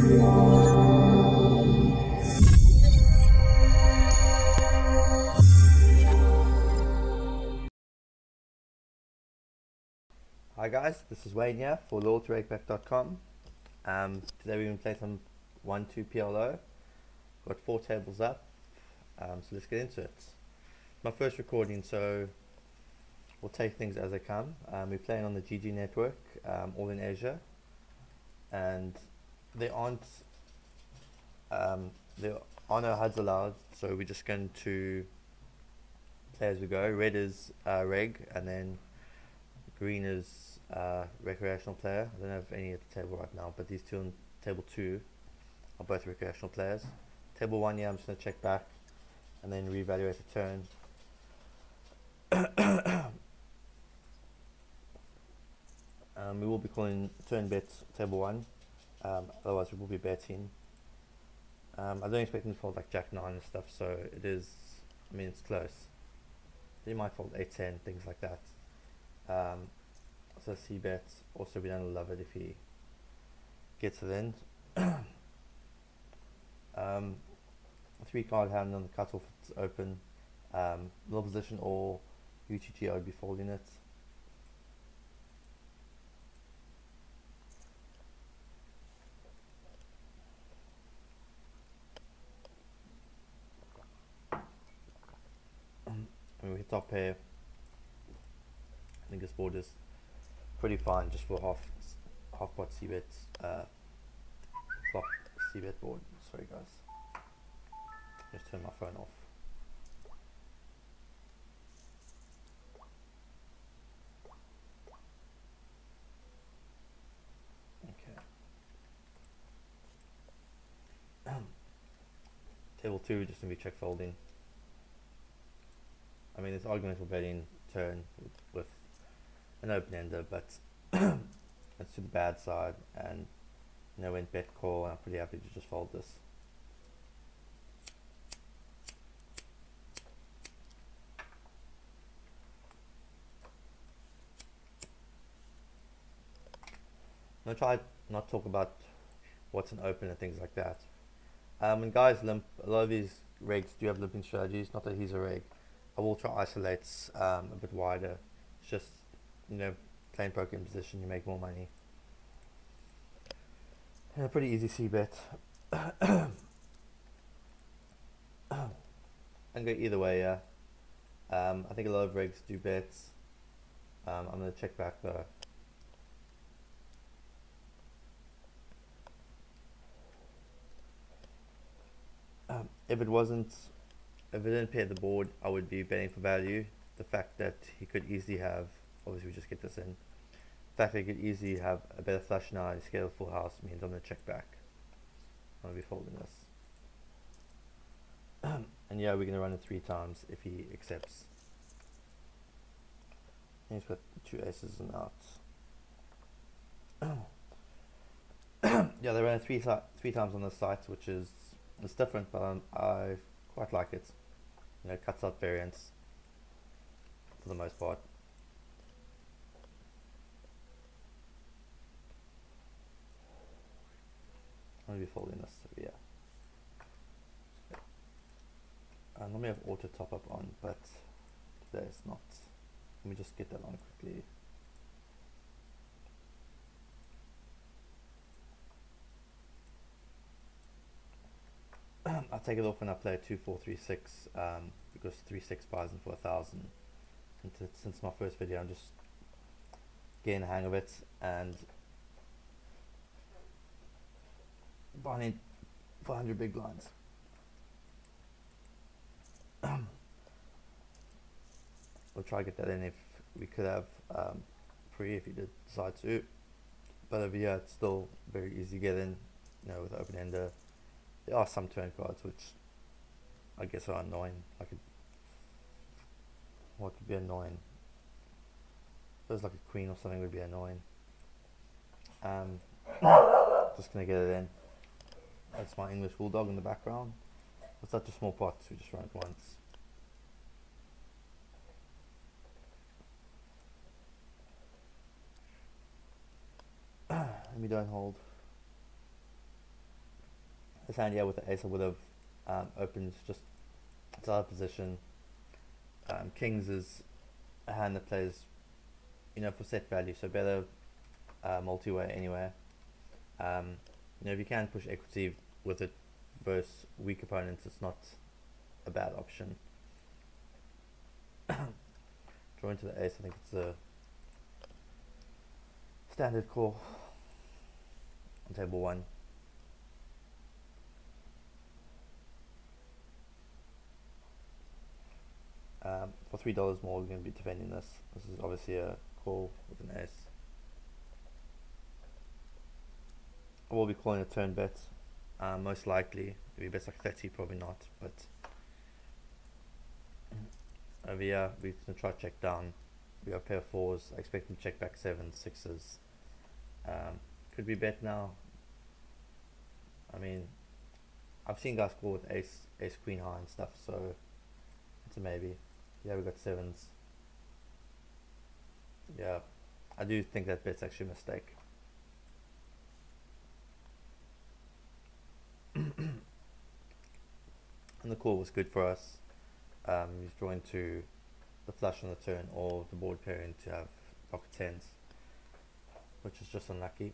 Hi guys, this is Wayne here for Willowtree.com. Today we're going to play some 1-2 PLO. Got 4 tables up, so let's get into it. My first recording, so we'll take things as they come. We're playing on the GG network, all in Asia, and there are no HUDs allowed, so we're just going to play as we go. Red is reg, and then green is recreational player. I don't have any at the table right now, but these two on table 2 are both recreational players. Table 1, yeah, I'm just going to check back and then reevaluate the turn. We will be calling turn bet table 1, otherwise we will be betting. I don't expect him to fold like Jack 9 and stuff, so it is, I mean, it's close. He might fold 8-10, things like that. So C bet, also we don't love it if he gets it in. 3 card hand on the cutoff, it's open. Little position or UTG, I would be folding it. And we hit top pair. I think this board is pretty fine just for half pot C bet, flop C bet board. Sorry guys, just turn my phone off. Okay. Table 2, just gonna be check folding. I mean, there's argument for betting turn with an open ender, but it's to the bad side, and you know, went bet call, and I'm pretty happy to just fold this. I'm gonna try not talk about what's an open and things like that. When guys limp, a lot of these regs do have limping strategies. Not that he's a reg. I will try isolates a bit wider. It's just, you know, playing poker in position, you make more money. And a pretty easy C bet. And go either way, yeah. I think a lot of regs do bets. I'm gonna check back though. If it didn't pair the board, I would be betting for value. The fact that he could easily have, obviously we just get this in, the fact that he could easily have a better flush now, he's scared of full house, means I'm going to check back. I'm going to be folding this. And yeah, we're going to run it 3 times if he accepts. And he's got 2 aces and outs. Yeah, they ran it 3 times on the site, which is, it's different, but I quite like it. You know, cuts out variance for the most part. I'm going to be folding this, so yeah. I normally have auto top up on, but today it's not. Let me just get that on quickly. I take it off when I play 2, 4, 3, 6, because 3, 6 buys in for 1,000. And since my first video, I'm just getting the hang of it, and buying 400 big blinds. We'll try to get that in if we could have free if you did decide to. But over here, it's still very easy to get in, you know, with open ender. There are some turn cards which I guess are annoying. What would be annoying? There's like a queen or something would be annoying. Just gonna get it in. That's my English bulldog in the background. It's such a small pot, so we just run it once. Let me don't hold. this hand here with the ace I would have opened just it's out of position. Kings is a hand that plays, for set value, so better multi-way anyway. If you can push equity with it versus weak opponents, it's not a bad option. Draw into the ace, I think it's a standard call on table 1. For $3 more, we're going to be defending this. This is obviously a call with an ace. I will be calling a turn bet, most likely. If he bets like 30, probably not. But over here, we're going to try to check down. We have a pair of 4s. I expect him to check back 7s, 6s. Could be bet now. I mean, I've seen guys call with ace, queen high and stuff, so it's a maybe. Yeah, we got 7s. Yeah, I do think that bet's actually a mistake. And the call was good for us. He's drawing to the flush on the turn or the board pairing to have pocket 10s, which is just unlucky.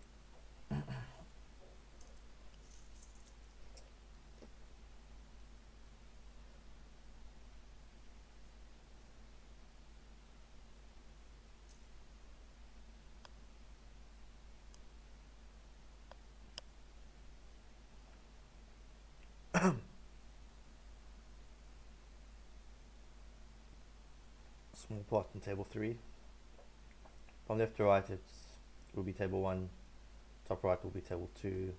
Small pot on table 3. From left to right, it will be table 1. Top right will be table 2.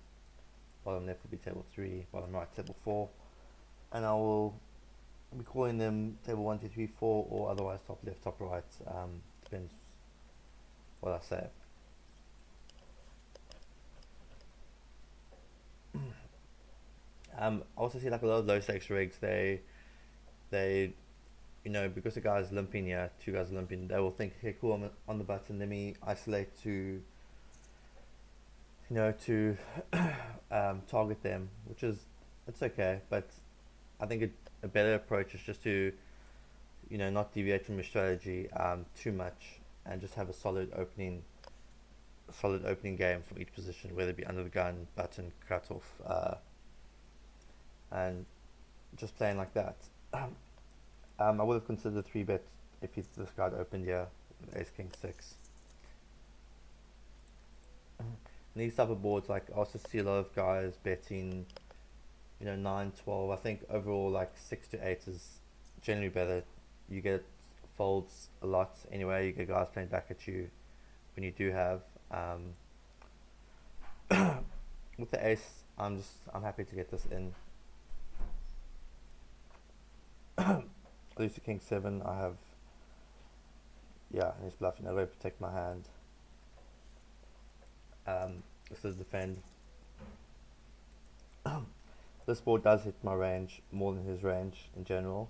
Bottom left will be table 3. Bottom right table 4. And I will be calling them table 1, 2, 3, 4, or otherwise top left, top right. Depends what I say. I also see like a lot of low stakes rigs. They because the guy's limping here, 2 guys are limping, they will think, okay, cool, I'm on the button, let me isolate to target them, which is, it's okay, but I think a better approach is just to not deviate from your strategy too much, and just have a solid opening game from each position, whether it be under the gun, button, cut off, and just playing like that. I would have considered a 3-bet if this guy had opened here with ace king 6. And these type of boards, like, I also see a lot of guys betting 9, 12. I think overall like 6 to 8 is generally better. You get folds a lot anyway. You get guys playing back at you when you do have with the ace. I'm happy to get this in. Lose to king 7. I have, and he's bluffing. I'm going to protect my hand. This is defend. This board does hit my range more than his range in general.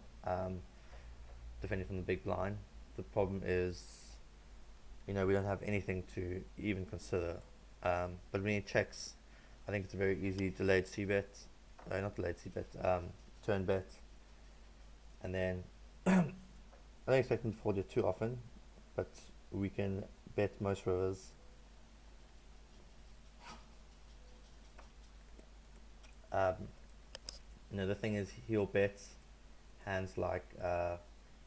Defending from the big blind. The problem is, we don't have anything to even consider. But when he checks, I think it's a very easy delayed c-bet. Not delayed c-bet, turn bet. And then I don't expect him to fold it too often, but we can bet most rivers. The thing is, he'll bet hands like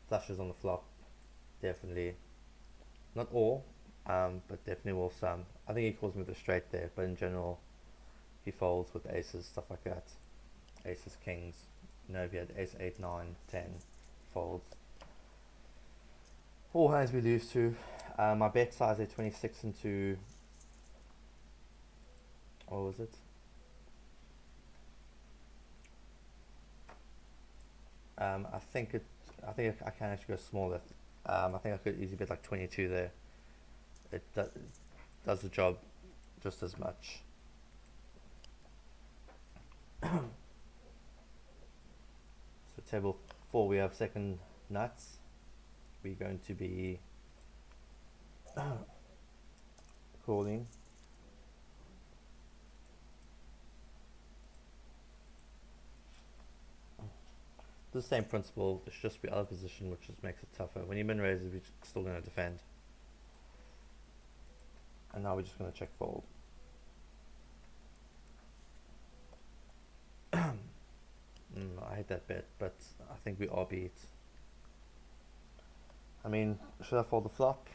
flushes on the flop, definitely. Not all, but definitely will some. I think he calls me with a straight there, but in general, he folds with aces, stuff like that. Aces, kings. If you had ace 8, 9, 10, folds. All hands we lose to. My bet size at 26 into, what was it? I think I can actually go smaller. I think I could easily bet like 22 there. It does the job just as much. So table 4, we have second nuts. We're going to be calling. the same principle, it's just the other position which just makes it tougher. When you min raise, we're still going to defend. And now we're just going to check fold. I hate that bet, but I think we are beat. I mean, should I fold the flop?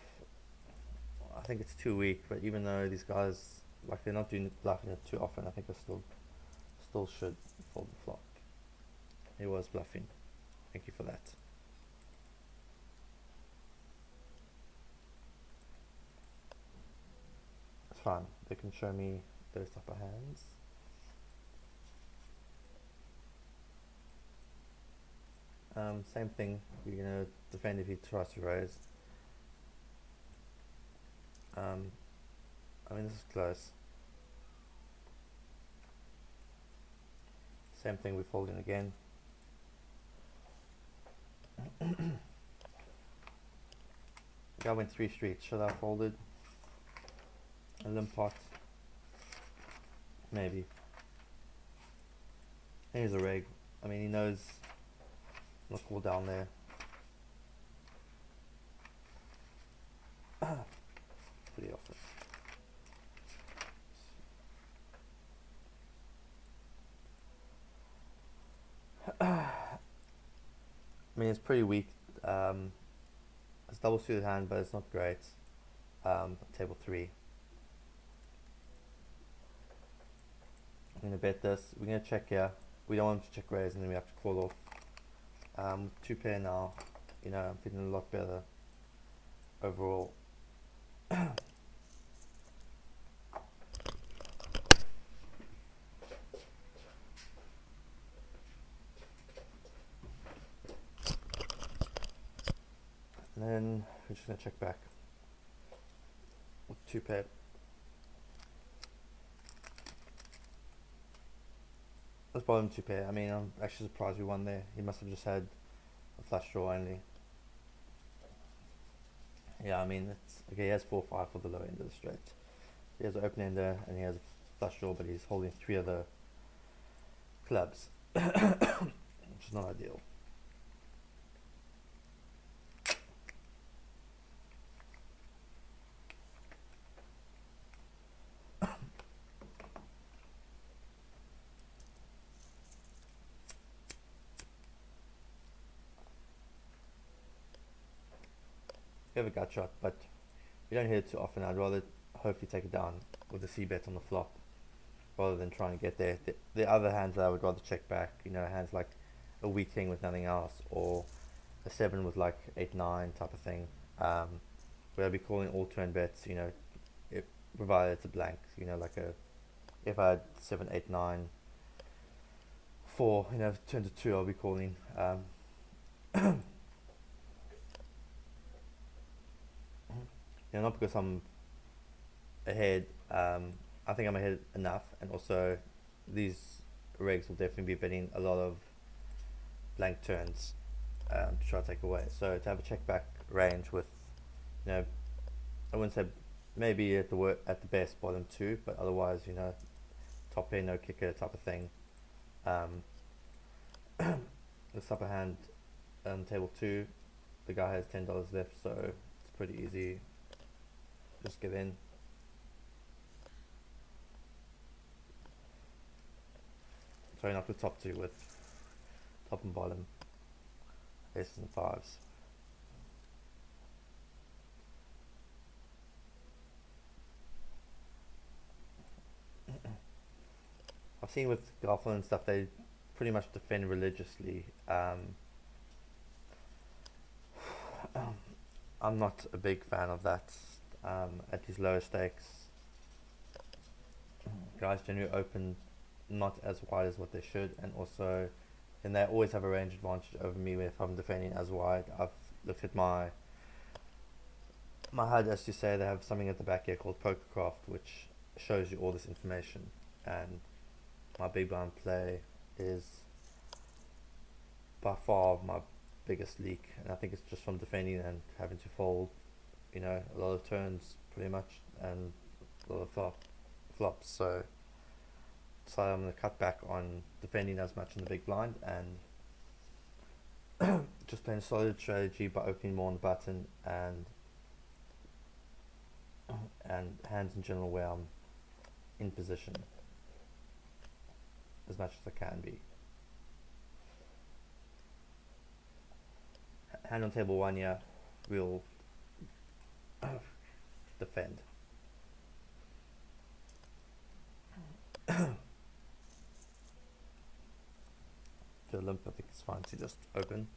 I think it's too weak, but even though these guys, like, they're not doing bluffing it too often, I think I still should fold the flop. He was bluffing. Thank you for that. It's fine. They can show me those type of hands. Same thing. You're gonna defend if he tries to raise. I mean, this is close. Same thing. We fold in again. Guy went 3 streets. Should I have folded? A limp pot? Maybe. Here's a reg. I mean, he knows not all down there. Pretty often. I mean, it's pretty weak. It's double suited hand, but it's not great. Table 3. I'm gonna bet this. We're gonna check here. We don't want to check raise, and then we have to call off. 2 pair now. You know, I'm feeling a lot better overall. And then we're just gonna check back with 2 pair. Let's bottom 2 pair. I mean, I'm actually surprised we won there. He must have just had a flush draw only. Yeah, I mean, it's okay. He has 4-5 for the low end of the straight. He has an open ender and he has a flush draw, but he's holding 3 other clubs, which is not ideal. We have a gut shot, but we don't hit it too often. I'd rather hopefully take it down with a C bet on the flop rather than trying to get there. The other hands that I would rather check back, you know, hands like a weak king with nothing else, or a 7 with like 8-9 type of thing, where I'd be calling all turn bets, you know, provided it's a blank, you know, like if I had 7, 8, 9, 4, you know, turn to 2, I'll be calling. You know, not because I'm ahead. I think I'm ahead enough, and also these regs will definitely be betting a lot of blank turns to try to take away. So to have a check back range with, you know, I wouldn't say maybe at the best bottom 2, but otherwise, you know, top pair no kicker type of thing. This upper hand, table 2, the guy has $10 left, so it's pretty easy. Just give in. Sorry, not with top 2, with top and bottom, aces and 5s. I've seen with golf and stuff, they pretty much defend religiously. I'm not a big fan of that. At these lower stakes, guys generally open not as wide as what they should, and also then they always have a range advantage over me if I'm defending as wide. I've looked at my HUD, as you say, they have something at the back here called Pokercraft, which shows you all this information, and my big blind play is by far my biggest leak, and I think it's just from defending and having to fold, you know, a lot of turns pretty much, and a lot of flops. So I'm going to cut back on defending as much in the big blind and just playing a solid strategy by opening more on the button and hands in general where I'm in position as much as I can be. Hand on table 1 here, we'll defend. To limp, I think it's fine to just open.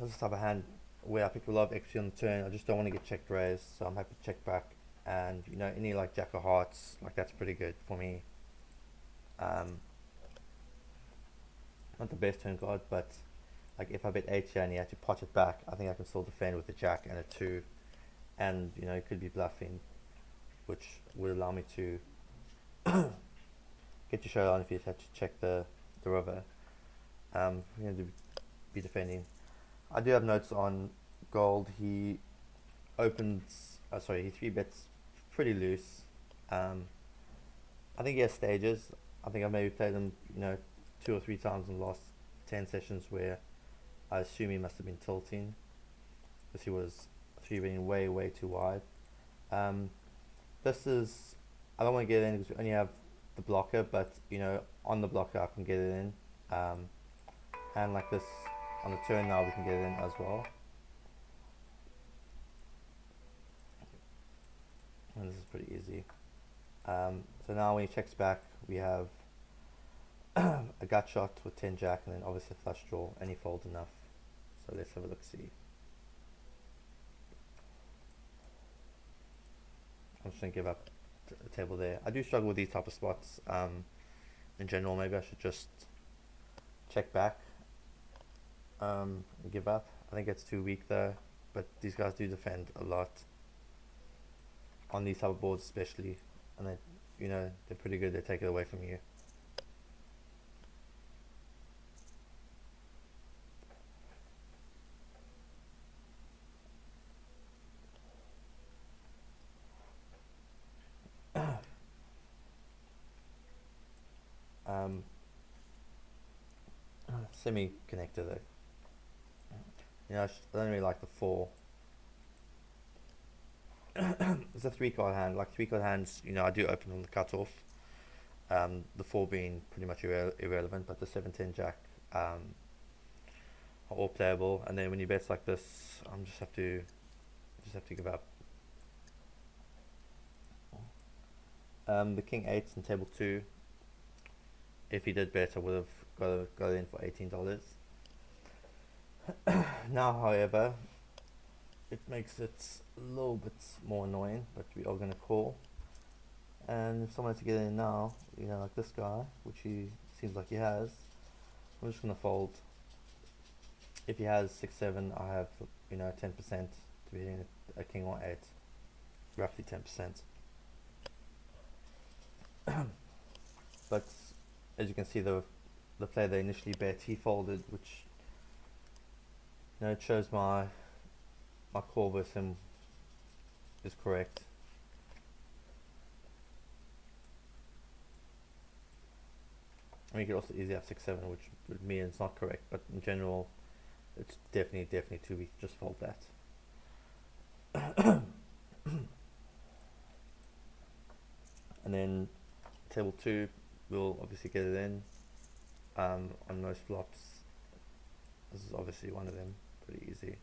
This type of hand where I pick a lot of equity on the turn, I just don't want to get checked raised, so I'm happy to check back. And you know, any like jack of hearts, like that's pretty good for me. Not the best turn card, but like if I bet 8 here and he had to pot it back, I think I can still defend with a jack and a 2, and you know, it could be bluffing, which would allow me to get your showdown if you had to check the river. We're going to be defending. I do have notes on gold. He opens, he 3-bets pretty loose. I think he has stages. I think I've maybe played him, you know, 2 or 3 times in the last 10 sessions where I assume he must have been tilting because he was 3-betting way too wide. This is, I don't want to get in because we only have the blocker, but you know, on the blocker I can get it in. And like this on the turn now we can get it in as well. And this is pretty easy. So now when he checks back, we have a gut shot with 10 jack and then obviously a flush draw, and he folds enough. So let's have a look see. I'm just going to give up the table there. I do struggle with these type of spots in general. Maybe I should just check back and give up. I think it's too weak though, but these guys do defend a lot on these type of boards especially, and they, you know, they're pretty good. They take it away from you. Semi-connector though. You know, I don't really like the 4. It's a 3-card hand. Like 3-card hands, you know, I do open on the cutoff. The 4 being pretty much irrelevant, but the 7-10 jack are all playable. And then when you bets like this, I just have to give up. The king 8 in table 2. If he did bet, I would have got it in for $18. Now, however, it makes it a little bit more annoying, but we are going to call. And if someone has to get in now, you know, like this guy, which he seems like he has, I'm just going to fold. If he has 6-7, I have, you know, 10% to be hitting a king or 8, roughly 10%. But as you can see, the play they initially bet, he folded, which, you know, it shows my call versus him is correct. I mean, you could also easily have 6-7, which would mean it's not correct, but in general, it's definitely too weak. Just fold that. And then table 2, we'll obviously get it in on most flops. This is obviously one of them, pretty easy.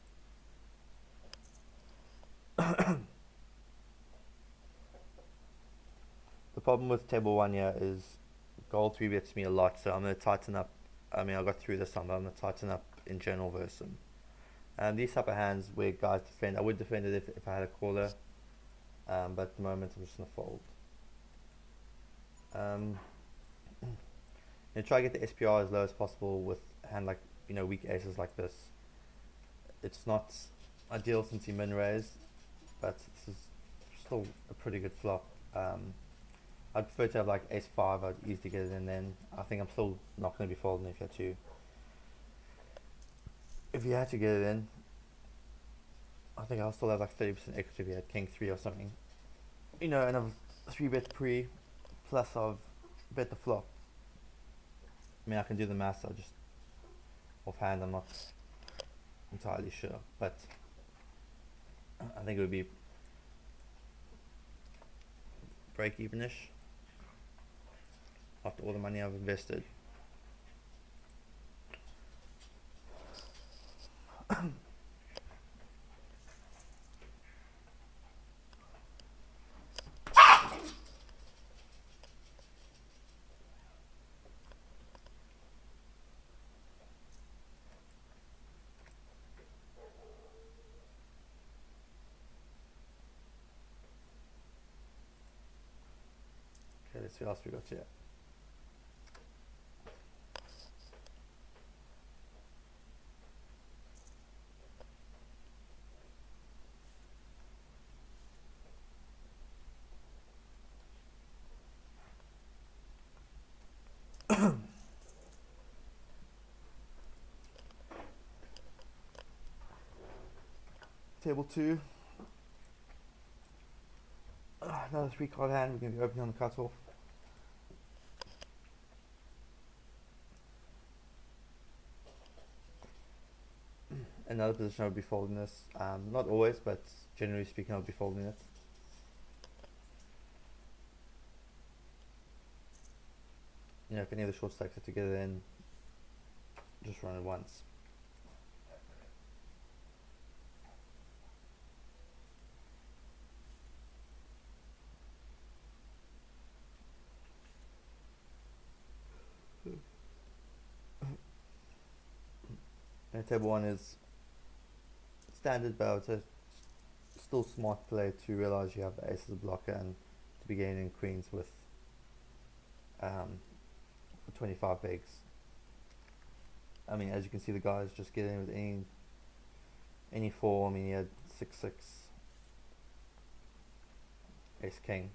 The problem with table 1 here is gold 3-bets me a lot, so I'm going to tighten up. I mean, I got through this time, but I'm going to tighten up in general versus him. And these type of hands where guys defend, I would defend it if I had a caller, but at the moment I'm just going to fold. You know, try to get the SPR as low as possible with a hand like, you know, weak aces like this. It's not ideal since he min raised, but this is still a pretty good flop. I'd prefer to have like ace-5. I'd easily get it in then. I think I'm still not going to be folding if you had to. If you had to get it in, I think I'll still have like 30% equity if you had king 3 or something. you know, and I've 3-bet pre, plus I've bet the flop. I mean, I can do the maths, I just offhand I'm not entirely sure, but I think it would be break evenish after all the money I've invested. Okay, let's see what else we got here. Table 2. Another 3-card hand, we're going to be opening on the cutoff. Another position I would be folding this. Not always, but generally speaking I would be folding it. You know, if any of the short stacks are together, then just run it once. And table 1 is standard, but it's a still smart play to realize you have the ace as a blocker and to be gaining queens with 25 bigs. I mean, as you can see, the guys just get in with any 4. I mean, he had 6-6, ace king.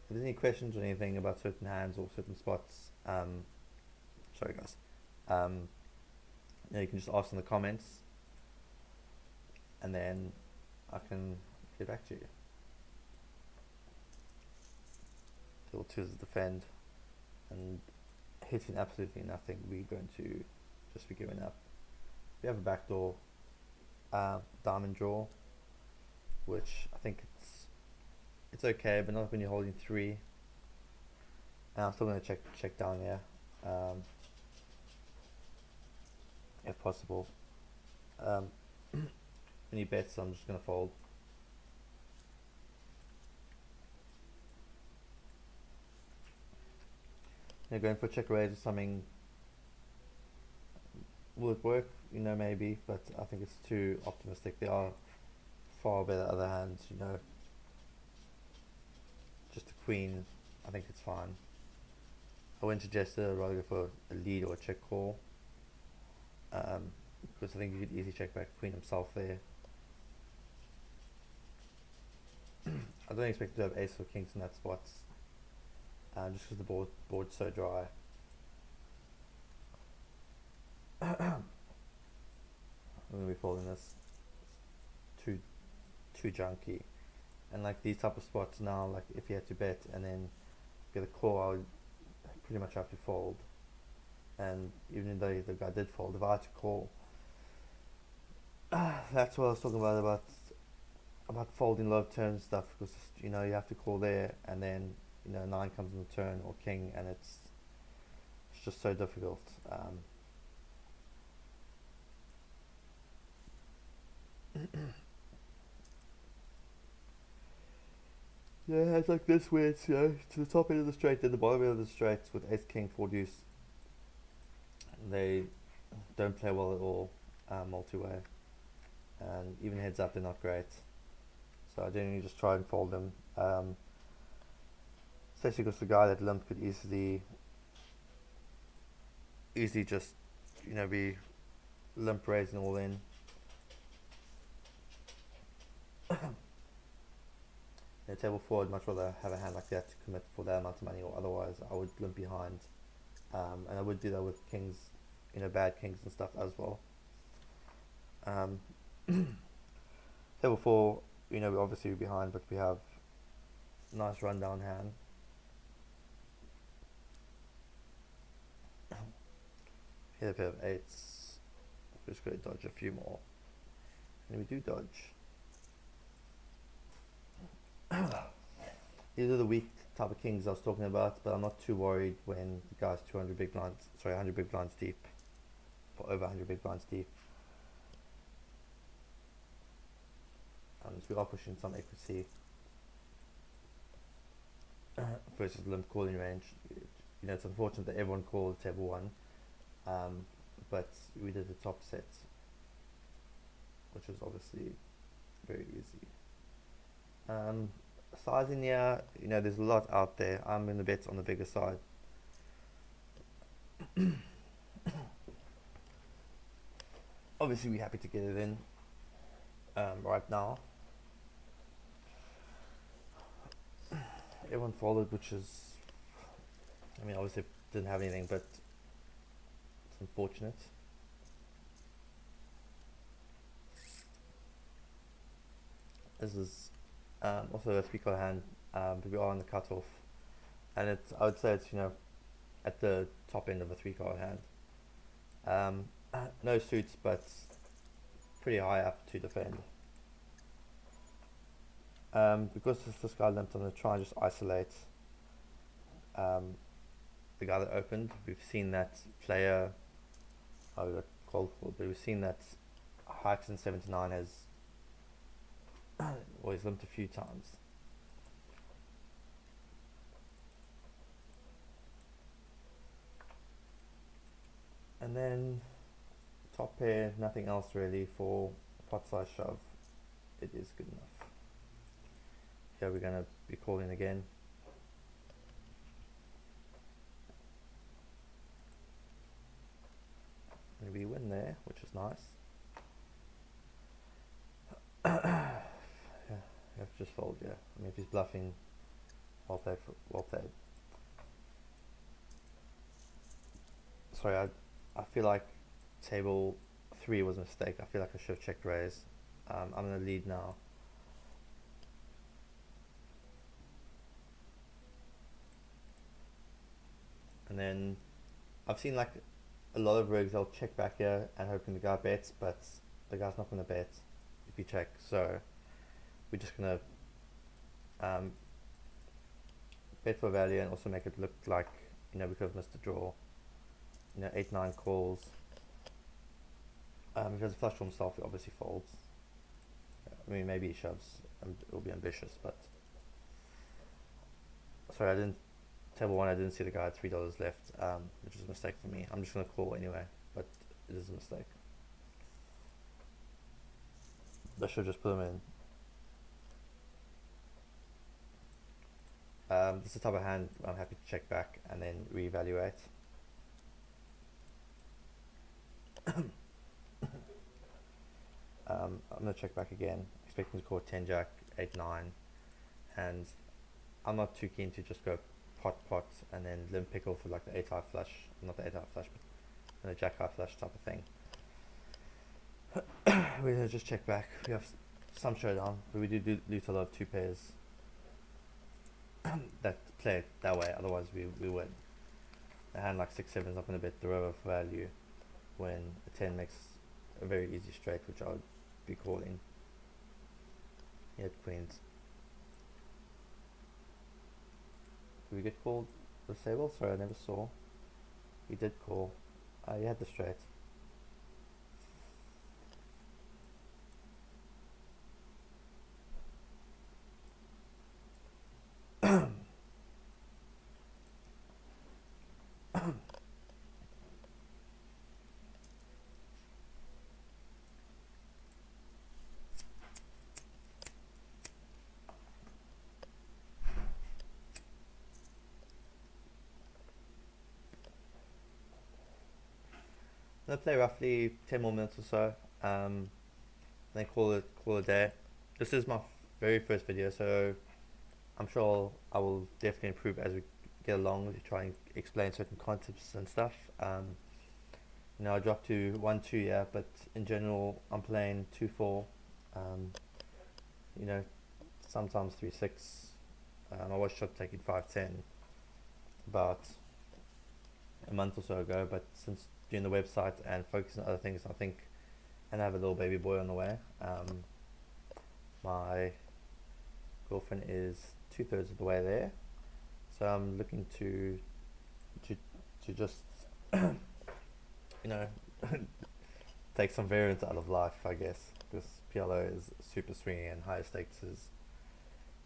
If there's any questions or anything about certain hands or certain spots, sorry guys, you can just ask in the comments, and then I can get back to you. Table 2 is defend, and hitting absolutely nothing, we're going to just be giving up. We have a backdoor diamond draw, which I think it's okay, but not when you're holding 3. And I'm still going to check down here, if possible. Any bets, I'm just going to fold. You know, going for a check raise or something, will it work? You know, maybe, but I think it's too optimistic. There are far better other hands, you know. Just a queen, I think it's fine. I wouldn't suggest it. I'd rather go for a lead or a check call, because I think you could easily check back queen himself there. I don't expect to have ace or kings in that spot, just because the board's so dry. I'm going to be folding this. It's too junky. And like these type of spots now, like if you had to bet and then get a call, I would pretty much have to fold. And even though the guy did fold, if I had to call, that's what I was talking about folding low turn stuff, because you know you have to call there, and then you know 9 comes on the turn or king, and it's just so difficult. Yeah, it's like this where it's, you know, to the top end of the straight, then the bottom end of the straight with ace king 4 deuce. They don't play well at all multi-way, and even heads up they're not great. So I generally just try and fold them, especially because the guy that limped could easily just, you know, be limp raising all in. table 4, I'd much rather have a hand like that to commit for that amount of money, or otherwise I would limp behind. And I would do that with kings, bad kings and stuff as well. Table 4, we obviously we're behind, but we have nice rundown hand. Hit a pair of 8s. We're just going to dodge a few more. And we do dodge. These are the weak type of kings I was talking about, but I'm not too worried when the guy's 100 big blinds deep, or over 100 big blinds deep. So we are pushing some equity versus limp calling range. It's unfortunate that everyone called table 1, but we did the top set, which was obviously very easy. Sizing here, there's a lot out there. I'm going to bet on the bigger side. Obviously we're happy to get it in right now. Everyone folded, which is, obviously didn't have anything, but it's unfortunate. This is also a 3-card hand, but we are on the cutoff, and I would say it's at the top end of a 3-card hand. No suits, but pretty high up to defend. Because this guy limped, I'm going to try and just isolate the guy that opened. We've seen that player, we got cold called, but we've seen that Hikes in 79 has always limped a few times. And then top pair, nothing else really for pot size shove. It is good enough. Here we're going to be calling again. And we win there, which is nice. Yeah, you have to just fold, yeah. If he's bluffing, well played. Well played. Sorry, I feel like table 3 was a mistake. I feel like I should have checked raise. I'm going to lead now. And then I've seen like a lot of rigs, I'll check back here and hoping the guy bets, but the guy's not going to bet if you check. So we're just going to bet for value and also make it look like we could have missed a draw. 8-9 calls. If he has a flush for himself, he obviously folds. Maybe he shoves. It'll be ambitious, but sorry, table 1, I didn't see the guy had $3 left, which is a mistake for me. I'm just going to call anyway, but it is a mistake. I should just put him in. This is the type of hand I'm happy to check back and then reevaluate. I'm going to check back again, expecting to call 10 jack, 8-9, and I'm not too keen to just go pot and then limp pickle for like the 8-high flush, not the 8-high flush, but the jack-high flush type of thing. We're going to just check back. We have some showdown, but we do lose a lot of 2 pairs that play it that way, otherwise we win. A hand like 6-7 is not going to bet the river for value when a 10 makes a very easy straight, which I would be calling. He had queens. Did we get called the sable? Sorry, I never saw. He did call. He had the straight. I'm gonna play roughly 10 more minutes or so, then call it a day. This is my very first video, so I'm sure I will definitely improve as we get along to try and explain certain concepts and stuff. I dropped to 1-2, yeah, but in general, I'm playing 2-4. Um, you know, sometimes 3-6. I was shot taking 5-10 about a month or so ago, but since doing the website and focusing on other things, I think, and I have a little baby boy on the way. My girlfriend is 2/3 of the way there, so I'm looking to to just you know take some variance out of life, I guess, because PLO is super swingy and higher stakes is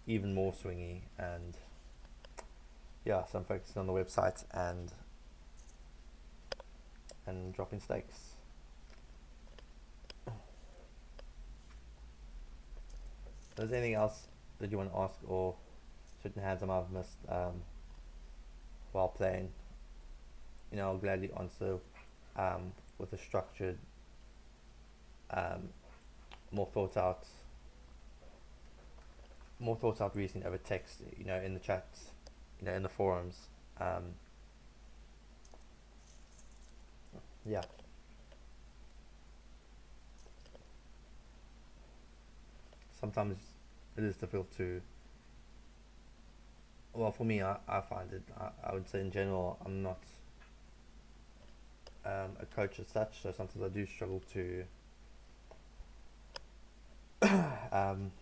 even more swingy, and yeah, so I'm focusing on the website and dropping stakes. Is there anything else that you want to ask, or certain hands I might have missed while playing? I'll gladly answer with a structured, um, more thought out, reasoning over text. In the chats, in the forums. Yeah. Sometimes it is difficult to. Well, for me, I find it. I would say in general, I'm not a coach as such, so sometimes I do struggle to um,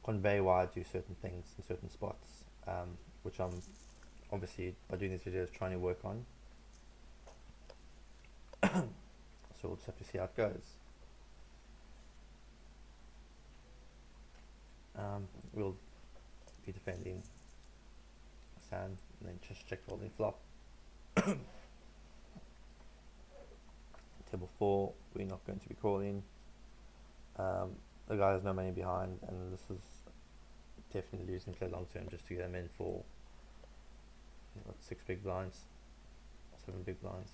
convey why I do certain things in certain spots, which I'm obviously by doing these videos trying to work on. So we'll just have to see how it goes. We'll be defending San and then just check folding flop. Table 4, we're not going to be calling. The guy has no money behind, and this is definitely losing play long term just to get him in for 6 big blinds, 7 big blinds.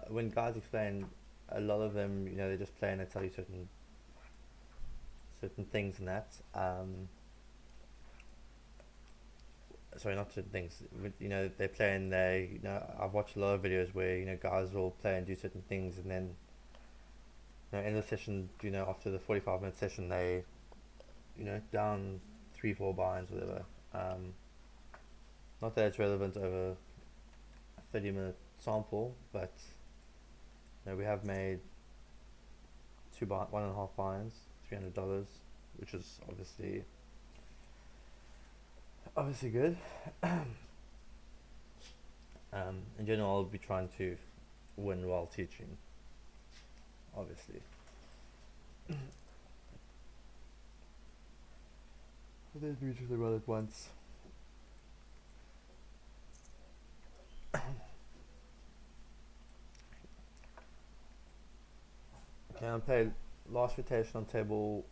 When guys explain, a lot of them, they just play and they tell you certain things and that. Sorry, not certain things. They play and they, I've watched a lot of videos where guys will play and do certain things, and then in the session, after the 45-minute session, they, down 3-4 binds, whatever. Not that it's relevant over a 30-minute sample, but we have made 1.5 binds, $300, which is obviously good. In general, I'll be trying to win while teaching, obviously. But then we just run it once. Okay, I'll play last rotation on table.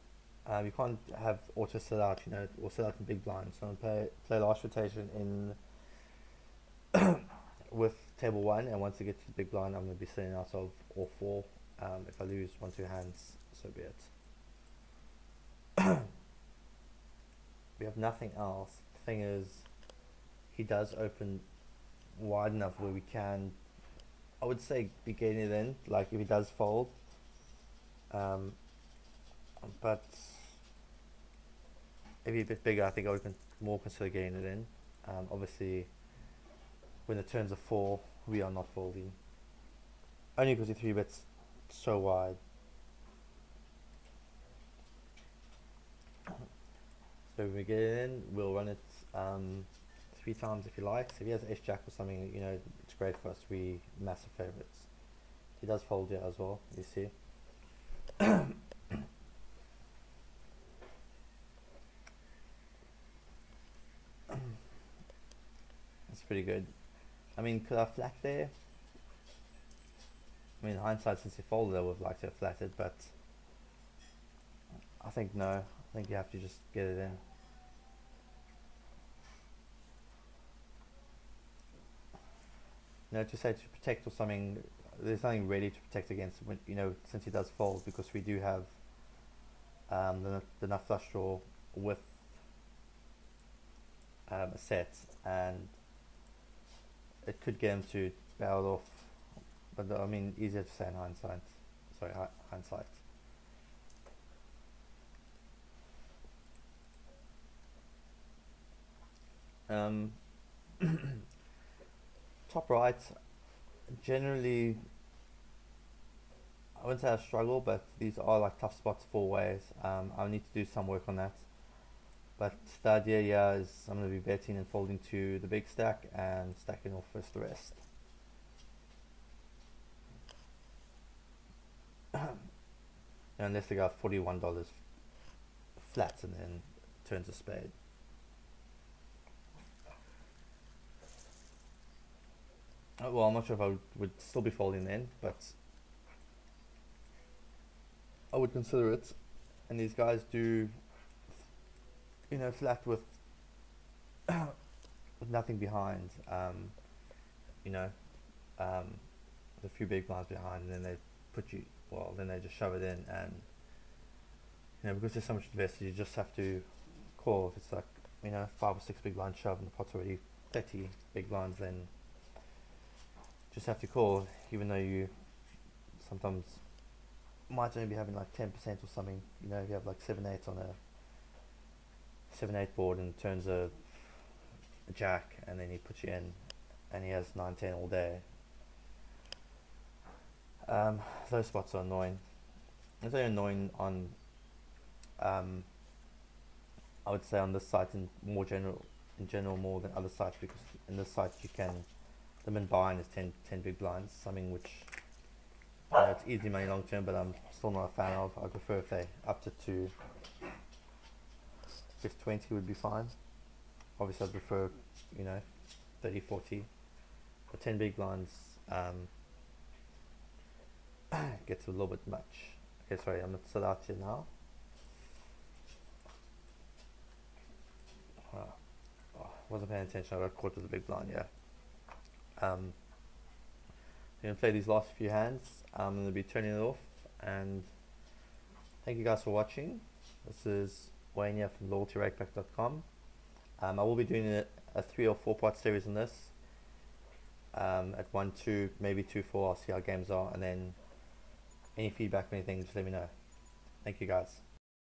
You can't have auto set out, or set out in big blinds. So I'll play last rotation in with table 1, and once I get to the big blind, I'm going to be setting out of all 4. If I lose 1-2 hands, so be it. We have nothing else. The thing is, he does open wide enough where we can, I would say, be getting it in, like if he does fold. But if he's a bit bigger, I think I would more consider getting it in. Obviously, when the turns are 4, we are not folding. Only because he 3-bets so wide. So when we get it in, we'll run it 3 times if he likes. If he has ace-jack or something, it's great for us. We massive favorites. He does fold here as well, you see. It's pretty good. I mean, could I flat there? I mean, in hindsight, since he folded, I would have liked to have flatted, but I think no. I think you have to just get it in. You know, to say to protect or something, there's nothing ready to protect against, when, you know, since he does fold, because we do have the nut flush draw with a set, and it could get him to barrel off, but I mean, easier to say in hindsight. Sorry, hindsight. Top right, generally, I wouldn't say I struggle, but these are like tough spots four ways. I'll need to do some work on that. But the idea here is I'm going to be betting and folding to the big stack and stacking off with the rest. Unless they got $41 flat and then turns a spade. Well, I'm not sure if I would still be folding then, but I would consider it. And these guys do, you know, flat with with nothing behind. You know, with a few big blinds behind, and then they put you. Well, then they just shove it in, and you know, because there's so much invested, you just have to call. If it's like, you know, 5 or 6 big blinds shove and the pot's already 30 big blinds, then just have to call, even though you sometimes might only be having like 10% or something. You know, if you have like 7-8 on a 7-8 board and turns a jack, and then he puts you in, and he has 9-10 all day. Those spots are annoying. It's only annoying on, I would say on this site in general more than other sites, because in this site you can, the min buy-in is 10 big blinds, something which, you know, it's easy money long term, but I'm still not a fan of. I prefer if they upped it to 620 would be fine. Obviously I'd prefer, you know, 30, 40, but 10 big blinds gets a little bit much. Okay, sorry, I'm going to sit out here now. Wasn't paying attention, I got caught with the big blind, yeah. I'm going to play these last few hands. I'm going to be turning it off, and thank you guys for watching. This is Wayne here from loyaltyrakeback.com. I will be doing a 3 or 4 part series on this. At 1, 2, maybe 2, 4, I'll see how games are, and then any feedback or anything, just let me know. Thank you guys.